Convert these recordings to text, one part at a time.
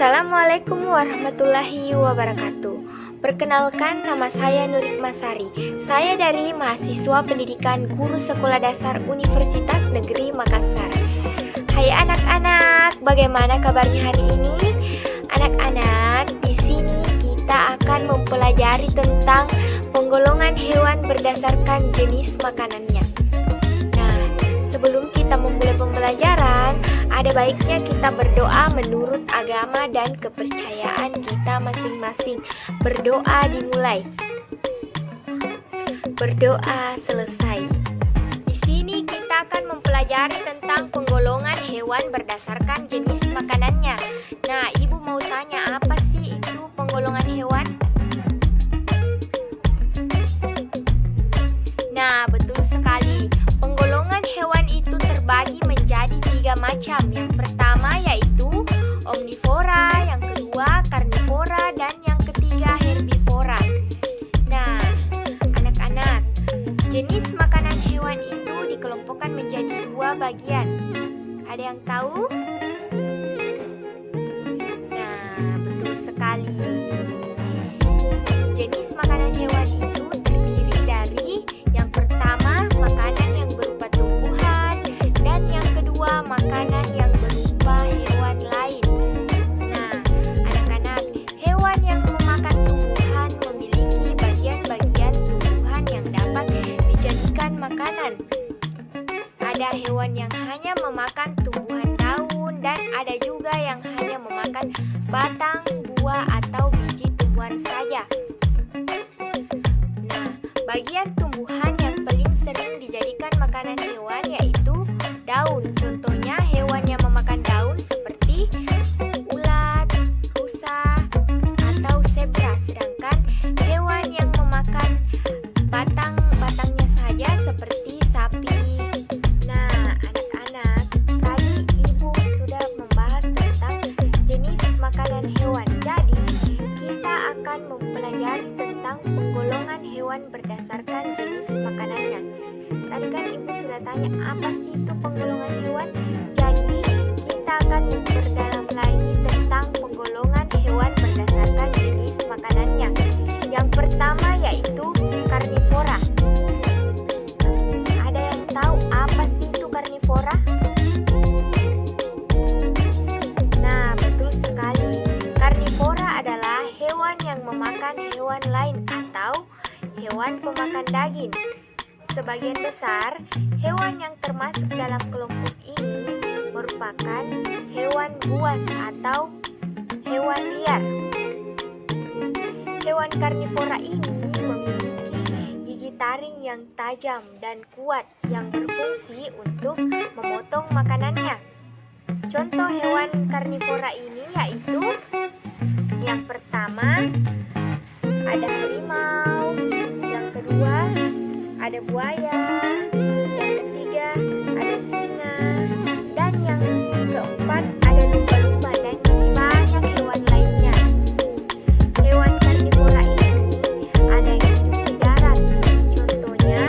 Assalamualaikum warahmatullahi wabarakatuh. Perkenalkan, nama saya Nurik Masari. Saya dari mahasiswa pendidikan guru sekolah dasar Universitas Negeri Makassar. Hai anak-anak, bagaimana kabarnya hari ini? Anak-anak, di sini kita akan mempelajari tentang penggolongan hewan berdasarkan jenis makanannya. Nah, sebelum kita memulai pembelajaran, ada baiknya kita berdoa menurut agama dan kepercayaan kita masing-masing. Berdoa dimulai. Berdoa selesai. Di sini kita akan mempelajari tentang penggolongan hewan berdasarkan jenis makanannya. Nah, Ibu mau tanya, apa sih itu penggolongan hewan? Nah, betul sekali. Penggolongan hewan itu terbagi menjadi 3 macam. Yang pertama yaitu omnivora, yang kedua karnivora, dan yang ketiga herbivora. Nah, anak-anak, jenis makanan hewan itu dikelompokkan menjadi 2 bagian. Ada yang tahu? Nah, betul sekali. Jenis makanan hewan itu terdiri dari yang pertama makanan yang berupa tumbuhan, dan yang kedua makanan yang berupa hewan lain. Nah, anak-anak, hewan yang memakan tumbuhan memiliki bagian-bagian tumbuhan yang dapat dijadikan makanan. Ada hewan yang hanya memakan tumbuhan daun, dan ada juga yang hanya memakan batang, buah, atau biji tumbuhan saja. Nah, bagian tumbuhan yang paling sering dijadikan makanan hewan yaitu daun. Contohnya hewan yang memakan daun seperti ulat, rusa, atau zebra. Sedangkan hewan yang memakan batangnya saja seperti sapi. Nah, anak-anak, tadi Ibu sudah membahas tentang jenis makanan hewan. Jadi, kita akan mempelajari tentang penggolongan hewan berdasarkan jenis makanannya. Tadi kan Ibu sudah tanya, apa sih itu penggolongan hewan? Jadi, kita akan memperdalam lagi tentang penggolongan hewan berdasarkan jenis makanannya. Yang pertama yaitu karnivora. Ada yang tahu apa sih itu karnivora? Nah, betul sekali. Karnivora adalah hewan yang memakan hewan lain atau hewan pemakan daging. Sebagian besar hewan yang termasuk dalam kelompok ini merupakan hewan buas atau hewan liar. Hewan karnivora ini memiliki gigi taring yang tajam dan kuat yang berfungsi untuk memotong makanannya. Contoh hewan karnivora ini yaitu yang pertama ada harimau, yang kedua ada buaya, yang ketiga ada singa, dan yang keempat ada lumba-lumba, dan masih banyak hewan lainnya. Hewan karnivora ini ada yang hidup di darat, contohnya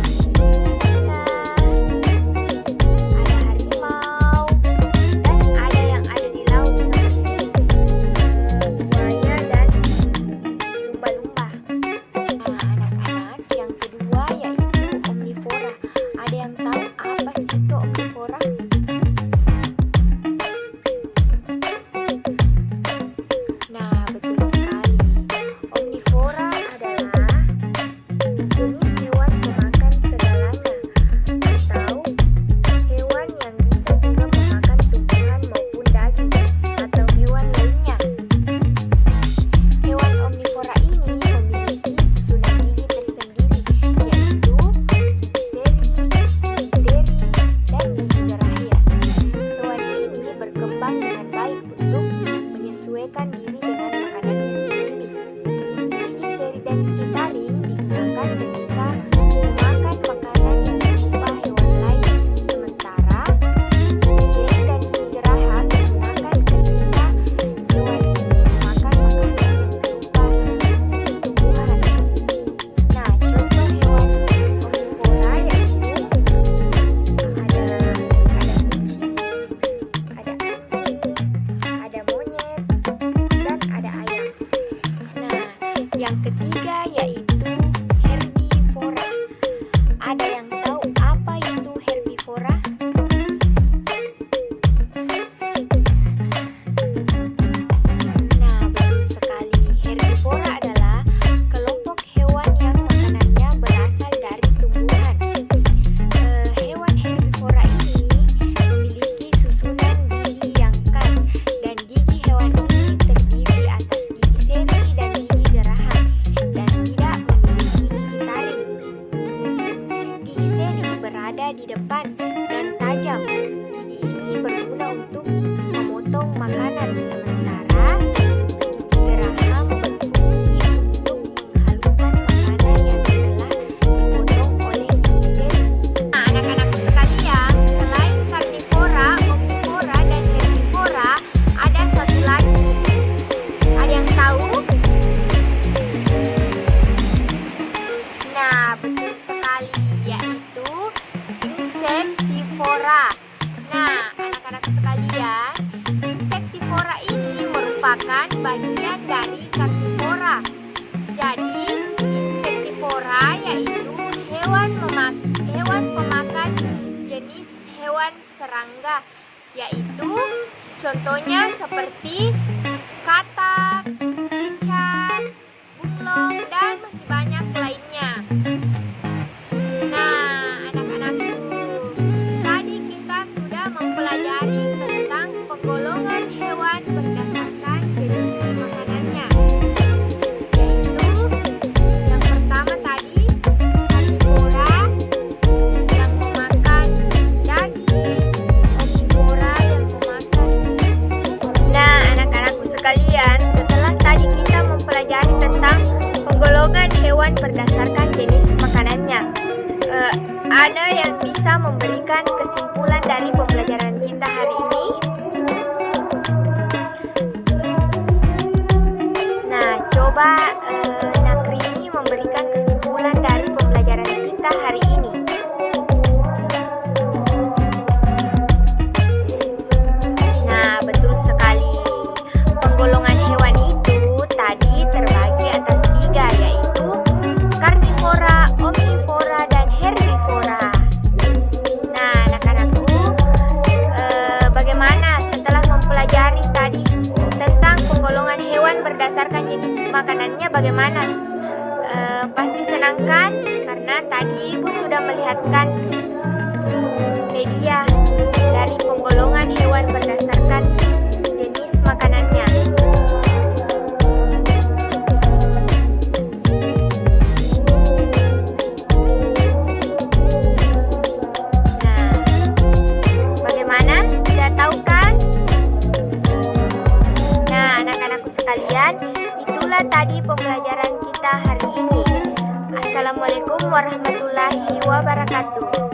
seperti singa, ada harimau, dan ada yang ada di laut seperti buaya dan lumba-lumba. Nah, anak-anak, yang kedua yaitu omnivora. Ada yang tahu apa sih itu omnivora? ketiga yaitu herbivora. Ada yang tahu apa itu herbivora? Nah, betul sekali. Herbivora adalah kelompok hewan yang makanannya berasal dari tumbuhan. Hewan herbivora ini memiliki susunan gigi yang khas, dan gigi hewan ini terdiri atas gigi seri dan gigi geraham, dan tidak memiliki gigi taring. Gigi seri berada di depan dan tajam. Gigi ini berguna untuk memotong makanan, sementara gigi geraham berfungsi untuk menghaluskan makanan yang telah dipotong oleh gigi seri. Nah, anak-anakku sekalian, selain karnivora, omnivora, dan herbivora, ada satu lagi. Ada yang tahu? Nah, betul sekali, yaitu insektivora. Nah, anak-anak sekalian, insektivora ini merupakan bagian dari karnivora. Jadi, insektivora yaitu hewan pemakan jenis hewan serangga, yaitu contohnya seperti katak, cicak, bunglon, dan masih banyak lainnya. Nah, anak-anakku, tadi kita sudah mempelajari tentang penggolongan hewan berdasarkan jenis makanannya, yaitu yang pertama tadi karnivora yang memakan daging, omnivora yang memakan. Nah, anak-anakku sekalian, setelah tadi kita mempelajari tentang penggolongan hewan berdasarkan jenis makanannya, ada yang bisa memberikan kesimpulan dari pembelajaran kita hari ini? Nah, coba Nakrini memberikan kesimpulan dari pembelajaran kita hari ini. Nah, betul sekali. Penggolongan hewan itu tadi terbagi atas 3, yaitu karnivora, omnivora, dan herbivora. Nah, anak-anakku, bagaimana setelah mempelajari tadi tentang penggolongan hewan berdasarkan jenis makanannya, bagaimana? Pasti senang kan? Karena tadi Ibu sudah melihatkan media dari penggolongan hewan berdasarkan jenis makanannya. Nah, bagaimana? Sudah tahu kan? Nah, anak-anakku sekalian, itulah tadi pembelajaran kita hari ini. Assalamualaikum warahmatullahi wabarakatuh.